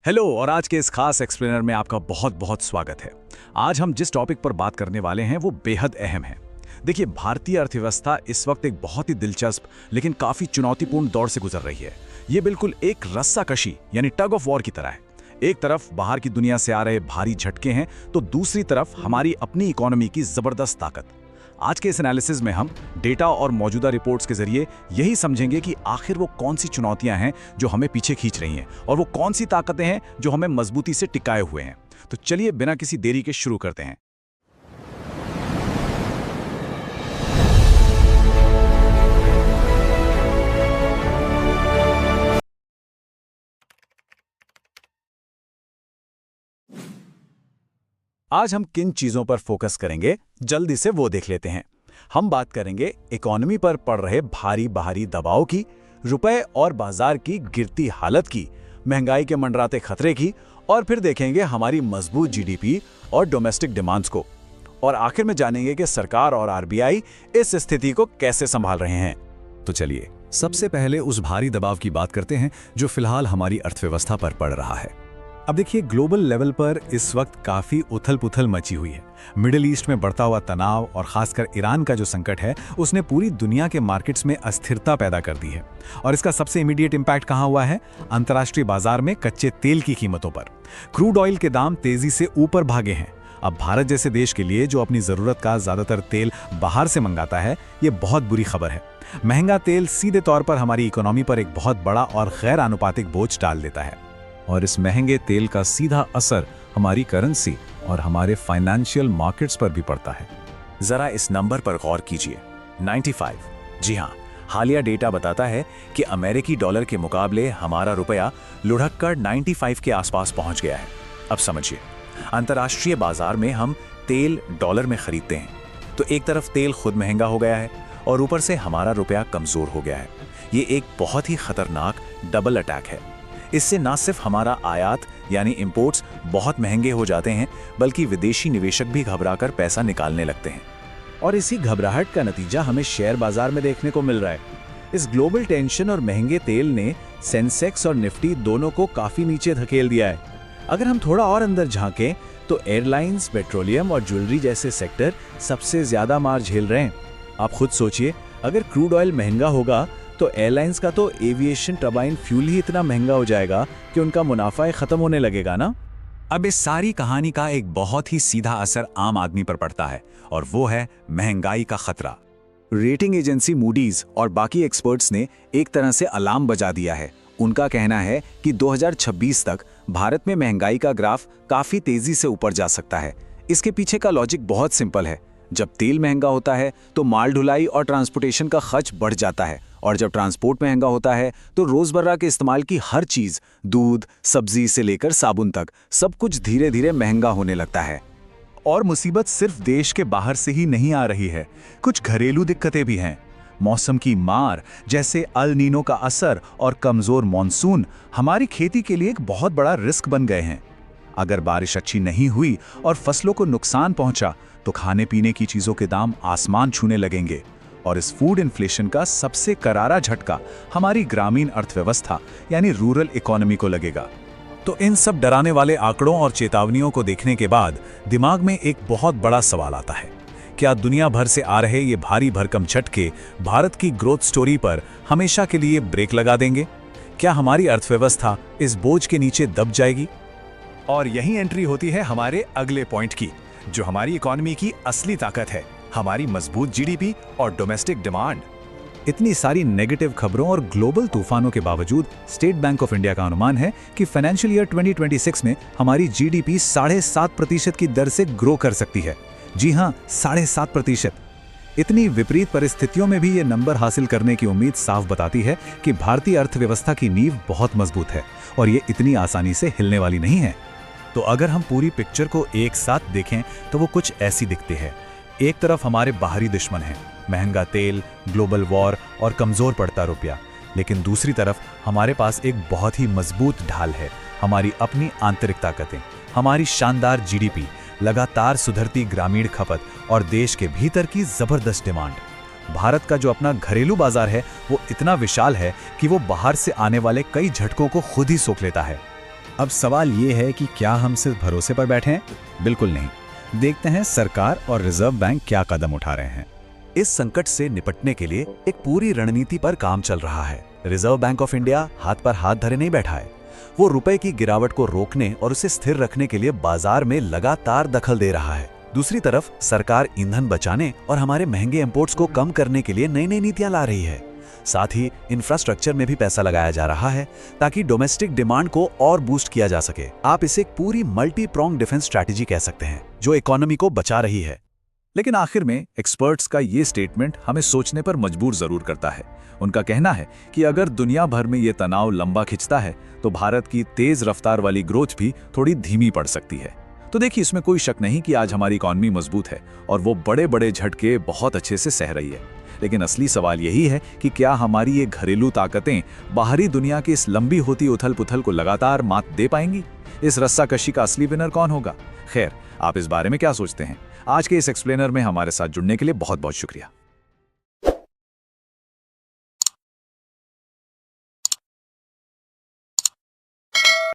Hello और आज के इस खास एक्सप्लेनर में आपका बहुत बहुत स्वागत है। आज हम जिस टॉपिक पर बात करने वाले हैं वो बेहद अहम है। देखिए, भारतीय अर्थव्यवस्था इस वक्त एक बहुत ही दिलचस्प लेकिन काफी चुनौतीपूर्ण दौर से गुजर रही है। ये बिल्कुल एक रस्साकशी यानी टग ऑफ वॉर की तरह है। एक तरफ बाहर की दुनिया से आ रहे भारी झटके हैं तो दूसरी तरफ हमारी अपनी इकोनॉमी की जबरदस्त ताकत। आज के इस एनालिसिस में हम डेटा और मौजूदा रिपोर्ट्स के जरिए यही समझेंगे कि आखिर वो कौन सी चुनौतियां हैं जो हमें पीछे खींच रही हैं और वो कौन सी ताकतें हैं जो हमें मजबूती से टिकाए हुए हैं। तो चलिए बिना किसी देरी के शुरू करते हैं। आज हम किन चीजों पर फोकस करेंगे, जल्दी से वो देख लेते हैं। हम बात करेंगे इकोनॉमी पर पड़ रहे भारी बाहरी दबाव की, रुपए और बाजार की गिरती हालत की, महंगाई के मंडराते खतरे की, और फिर देखेंगे हमारी मजबूत जीडीपी और डोमेस्टिक डिमांड्स को। और आखिर में जानेंगे कि सरकार और आरबीआई इस स्थिति को कैसे संभाल रहे हैं। तो चलिए सबसे पहले उस भारी दबाव की बात करते हैं जो फिलहाल हमारी अर्थव्यवस्था पर पड़ रहा है। अब देखिए, ग्लोबल लेवल पर इस वक्त काफी उथल-पुथल मची हुई है। मिडिल ईस्ट में बढ़ता हुआ तनाव और खासकर ईरान का जो संकट है उसने पूरी दुनिया के मार्केट्स में अस्थिरता पैदा कर दी है। और इसका सबसे इमीडिएट इम्पैक्ट कहाँ हुआ है? अंतर्राष्ट्रीय बाजार में कच्चे तेल की कीमतों पर। क्रूड ऑयल के दाम तेजी से ऊपर भागे हैं। अब भारत जैसे देश के लिए जो अपनी जरूरत का ज्यादातर तेल बाहर से मंगाता है, ये बहुत बुरी खबर है। महंगा तेल सीधे तौर पर हमारी इकोनॉमी पर एक बहुत बड़ा और गैर आनुपातिक बोझ डाल देता है। और इस महंगे तेल का सीधा असर हमारी करेंसी और हमारे फाइनेंशियल मार्केट्स पर भी पड़ता है। जरा इस नंबर पर गौर कीजिए, 95। जी हाँ, हालिया डेटा बताता है कि अमेरिकी डॉलर के मुकाबले हमारा रुपया लुढ़क कर 95 के आसपास पहुंच गया है। अब समझिए, अंतर्राष्ट्रीय बाजार में हम तेल डॉलर में खरीदते हैं तो एक तरफ तेल खुद महंगा हो गया है और ऊपर से हमारा रुपया कमजोर हो गया है। ये एक बहुत ही खतरनाक डबल अटैक है। इससे न सिर्फ हमारा आयात यानी इंपोर्ट्स बहुत महंगे हो जाते हैं, बल्कि विदेशी निवेशक भी घबराकर पैसा निकालने लगते हैं। और इसी घबराहट का नतीजा हमें शेयर बाजार में देखने को मिल रहा है। इस ग्लोबल टेंशन और महंगे तेल ने सेंसेक्स और निफ्टी दोनों को काफी नीचे धकेल दिया है। अगर हम थोड़ा और अंदर झांकें तो एयरलाइंस, पेट्रोलियम और ज्वेलरी जैसे सेक्टर सबसे ज्यादा मार झेल रहे हैं। आप खुद सोचिए, अगर क्रूड ऑयल महंगा होगा तो एयरलाइंस का तो एविएशन टरबाइन फ्यूल ही इतना महंगा हो जाएगा कि उनका मुनाफा खत्म होने लगेगा ना। अब इस सारी कहानी का एक बहुत ही सीधा असर आम आदमी पर पड़ता है और वो है महंगाई का खतरा। रेटिंग एजेंसी मूडीज और बाकी एक्सपर्ट्स ने एक तरह से अलार्म बजा दिया है। उनका कहना है कि 2026 तक भारत में महंगाई का ग्राफ काफी तेजी से ऊपर जा सकता है। इसके पीछे का लॉजिक बहुत सिंपल है। जब तेल महंगा होता है तो माल ढुलाई और ट्रांसपोर्टेशन का खर्च बढ़ जाता है, और जब ट्रांसपोर्ट महंगा होता है तो रोजमर्रा के इस्तेमाल की हर चीज, दूध, सब्जी से लेकर साबुन तक, सब कुछ धीरे धीरे महंगा होने लगता है। और मुसीबत सिर्फ देश के बाहर से ही नहीं आ रही है, कुछ घरेलू दिक्कतें भी हैं। मौसम की मार जैसे अल नीनो का असर और कमजोर मॉनसून हमारी खेती के लिए एक बहुत बड़ा रिस्क बन गए हैं। अगर बारिश अच्छी नहीं हुई और फसलों को नुकसान पहुंचा तो खाने पीने की चीजों के दाम आसमान छूने लगेंगे। और इस फूड इन्फ्लेशन का सबसे करारा झटका हमारी ग्रामीण अर्थव्यवस्था यानी रूरल इकोनॉमी को लगेगा। तो इन सब डराने वाले आंकड़ों और चेतावनियों को देखने के बाद दिमाग में एक बहुत बड़ा सवाल आता है, क्या दुनिया भर से आ रहे ये भारी भरकम झटके भारत की ग्रोथ स्टोरी पर हमेशा के लिए ब्रेक लगा देंगे? क्या हमारी अर्थव्यवस्था इस बोझ के नीचे दब जाएगी? और यही एंट्री होती है हमारे अगले पॉइंट की, जो हमारी इकोनॉमी की असली ताकत है, हमारी मजबूत जीडीपी और डोमेस्टिक डिमांड। इतनी सारी नेगेटिव खबरों और ग्लोबल तूफानों के बावजूद स्टेट बैंक ऑफ इंडिया का अनुमान है कि फाइनेंशियल ईयर 2026 में हमारी जीडीपी 7.5% की दर से ग्रो कर सकती है। जी हां, 7.5%। इतनी विपरीत परिस्थितियों में भी ये नंबर हासिल करने की उम्मीद साफ बताती है कि भारतीय अर्थव्यवस्था की नींव बहुत मजबूत है और ये इतनी आसानी से हिलने वाली नहीं है। तो अगर हम पूरी पिक्चर को एक साथ देखें तो वो कुछ ऐसी दिखती है। एक तरफ हमारे बाहरी दुश्मन हैं, महंगा तेल, ग्लोबल वॉर और कमजोर पड़ता रुपया। लेकिन दूसरी तरफ हमारे पास एक बहुत ही मजबूत ढाल है, हमारी अपनी आंतरिक ताकतें, हमारी शानदार जीडीपी, लगातार सुधरती ग्रामीण खपत और देश के भीतर की जबरदस्त डिमांड। भारत का जो अपना घरेलू बाजार है वो इतना विशाल है कि वो बाहर से आने वाले कई झटकों को खुद ही सोख लेता है। अब सवाल ये है कि क्या हम सिर्फ भरोसे पर बैठे हैं? बिल्कुल नहीं। देखते हैं सरकार और रिजर्व बैंक क्या कदम उठा रहे हैं। इस संकट से निपटने के लिए एक पूरी रणनीति पर काम चल रहा है। रिजर्व बैंक ऑफ इंडिया हाथ पर हाथ धरे नहीं बैठा है। वो रुपए की गिरावट को रोकने और उसे स्थिर रखने के लिए बाजार में लगातार दखल दे रहा है। दूसरी तरफ सरकार ईंधन बचाने और हमारे महंगे इंपोर्ट्स को कम करने के लिए नई नई नीतियां ला रही है। साथ ही इंफ्रास्ट्रक्चर में भी पैसा लगाया जा रहा है ताकि डोमेस्टिक डिमांड को और बूस्ट किया जा सके। आप इसे एक पूरी मल्टी प्रोंग डिफेंस स्ट्रैटेजी कह सकते हैं जो इकोनॉमी को बचा रही है। लेकिन आखिर में एक्सपर्ट्स का ये स्टेटमेंट हमें सोचने पर मजबूर जरूर करता है। उनका कहना है कि अगर दुनिया भर में ये तनाव लंबा खिंचता है तो भारत की तेज रफ्तार वाली ग्रोथ भी थोड़ी धीमी पड़ सकती है। तो देखिए, इसमें कोई शक नहीं कि आज हमारी इकॉनमी मजबूत है और वो बड़े बड़े झटके बहुत अच्छे से सह रही है। लेकिन असली सवाल यही है कि क्या हमारी ये घरेलू ताकतें बाहरी दुनिया की इस लंबी होती उथल पुथल को लगातार मात दे पाएंगी? इस रस्साकशी का असली विनर कौन होगा? खैर, आप इस बारे में क्या सोचते हैं? आज के इस एक्सप्लेनर में हमारे साथ जुड़ने के लिए बहुत बहुत शुक्रिया।